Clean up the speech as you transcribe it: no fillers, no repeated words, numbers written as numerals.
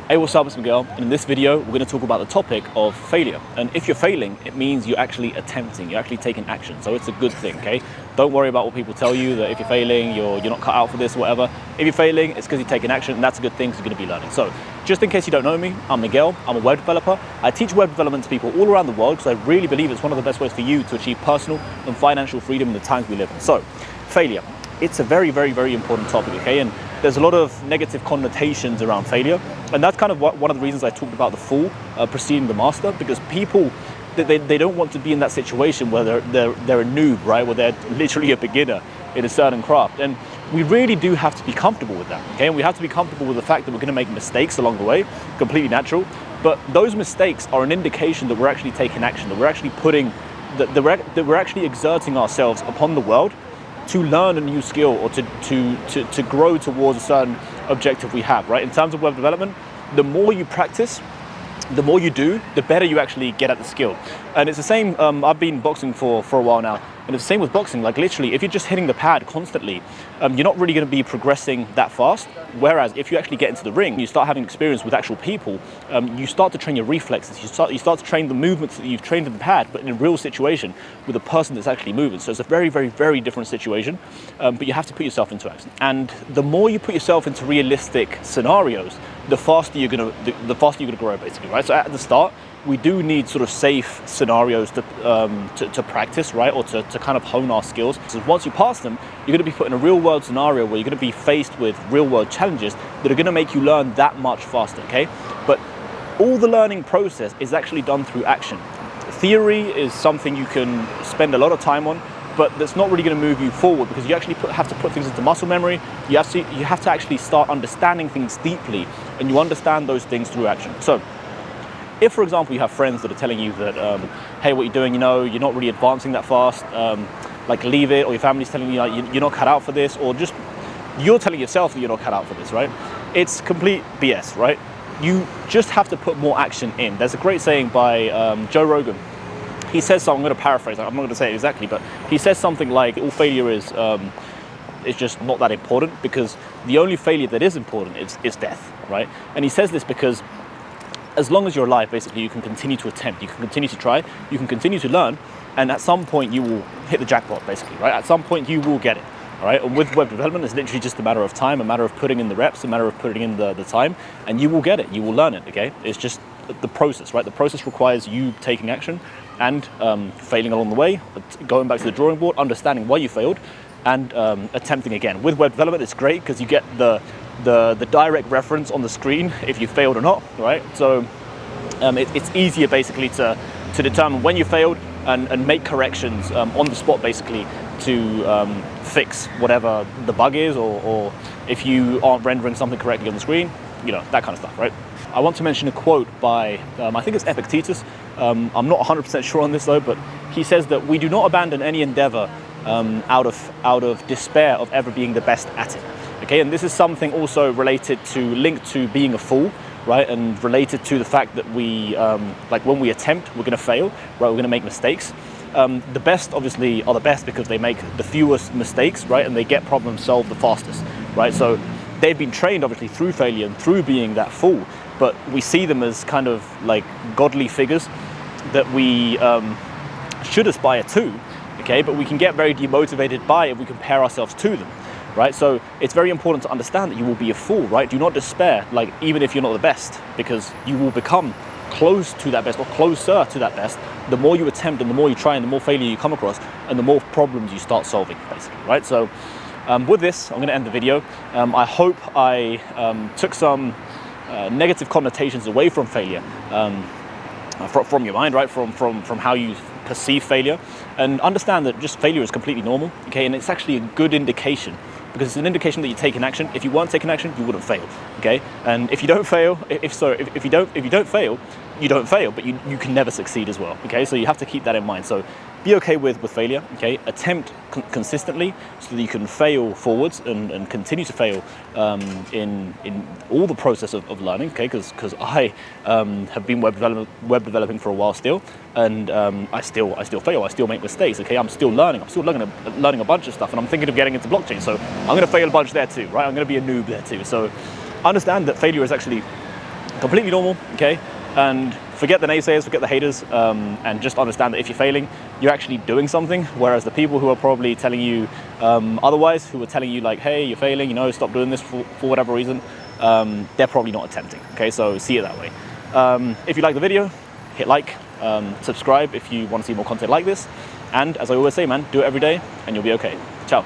Hey, what's up, it's Miguel, and in this video we're going to talk about the topic of failure. And if you're failing, it means you're actually attempting, you're actually taking action, so it's a good thing, okay? Don't worry about what people tell you, that if you're failing, you're not cut out for this or whatever. If you're failing, it's because you're taking action, and that's a good thing, because you're going to be learning. So, just in case you don't know me, I'm Miguel, I'm a web developer. I teach web development to people all around the world, because I really believe it's one of the best ways for you to achieve personal and financial freedom in the times we live in. So, failure. It's a very, very, very important topic, okay? And there's a lot of negative connotations around failure. And that's kind of one of the reasons I talked about the fool preceding the master, because people, they don't want to be in that situation where they're a noob, right? Where they're literally a beginner in a certain craft. And we really do have to be comfortable with that, okay? And we have to be comfortable with the fact that we're gonna make mistakes along the way, completely natural. But those mistakes are an indication that we're actually taking action, that we're actually that we're actually exerting ourselves upon the world to learn a new skill or to grow towards a certain objective we have, right? In terms of web development, the more you practice, the more you do, the better you actually get at the skill. And it's the same, I've been boxing for a while now, and it's the same with boxing. Like literally, if you're just hitting the pad constantly, you're not really gonna be progressing that fast. Whereas if you actually get into the ring, you start having experience with actual people, you start to train your reflexes, you start to train the movements that you've trained in the pad, but in a real situation with a person that's actually moving. So it's a very, very, very different situation, but you have to put yourself into action. And the more you put yourself into realistic scenarios, the faster you're gonna grow, basically, right? So at the start, we do need sort of safe scenarios to practice, right? Or to kind of hone our skills. So once you pass them, you're gonna be put in a real world scenario where you're gonna be faced with real world challenges that are gonna make you learn that much faster, okay? But all the learning process is actually done through action. Theory is something you can spend a lot of time on, but that's not really gonna move you forward, because you actually have to put things into muscle memory. You have to actually start understanding things deeply, and you understand those things through action. So, if, for example, you have friends that are telling you that, hey, what you're doing, you're not really advancing that fast, like leave it, or your family's telling you you're not cut out for this, or just you're telling yourself that you're not cut out for this, right? It's complete BS, right? You just have to put more action in. There's a great saying by Joe Rogan. He says something, I'm going to paraphrase, I'm not going to say it exactly, but he says something like, all failure is just not that important, because the only failure that is important is death, right? And he says this because as long as you're alive, basically, you can continue to attempt, you can continue to try, you can continue to learn, and at some point you will hit the jackpot, basically, right? At some point you will get it, all right? And with web development, it's literally just a matter of time, a matter of putting in the reps, a matter of putting in the time, and you will get it, you will learn it, okay? It's just the process, right? The process requires you taking action and failing along the way, going back to the drawing board, understanding why you failed, and attempting again. With web development, it's great because you get the direct reference on the screen if you failed or not, right? So it's easier basically to determine when you failed and make corrections on the spot, basically, to fix whatever the bug is, or if you aren't rendering something correctly on the screen, that kind of stuff, right? I want to mention a quote by, I think it's Epictetus. I'm not 100% sure on this though, but he says that we do not abandon any endeavor out of despair of ever being the best at it. Okay, and this is something also linked to being a fool, right? And related to the fact that we, like when we attempt, we're gonna fail, right? We're gonna make mistakes. The best obviously are the best because they make the fewest mistakes, right? And they get problems solved the fastest, right? So they've been trained obviously through failure and through being that fool, but we see them as kind of like godly figures that we should aspire to, okay? But we can get very demotivated by if we compare ourselves to them, right? So it's very important to understand that you will be a fool, right? Do not despair, like even if you're not the best, because you will become close to that best or closer to that best the more you attempt and the more you try and the more failure you come across and the more problems you start solving, basically, right? So with this, I'm gonna end the video. I hope I took some negative connotations away from failure, from your mind, right? From how you perceive failure, and understand that just failure is completely normal, okay? And it's actually a good indication, because it's an indication that you're taking action. If you weren't taking action, you wouldn't fail, okay? And if you don't fail, if you don't fail, you don't fail, but you can never succeed as well, okay? So you have to keep that in mind. So be okay with failure, okay? Attempt consistently so that you can fail forwards and continue to fail in all the process of learning, okay? Because I have been web developing for a while still, and I still fail, I still make mistakes, okay? I'm still learning a bunch of stuff, and I'm thinking of getting into blockchain, so I'm gonna fail a bunch there too, right? I'm gonna be a noob there too. So understand that failure is actually Completely normal, okay? And forget the naysayers, forget the haters, and just understand that if you're failing, you're actually doing something. Whereas the people who are probably telling you otherwise, who are telling you like, hey, you're failing, you know, stop doing this for whatever reason, they're probably not attempting, okay? So see it that way. If you like the video, hit like, subscribe if you want to see more content like this. And as I always say, man, do it every day and you'll be okay. Ciao.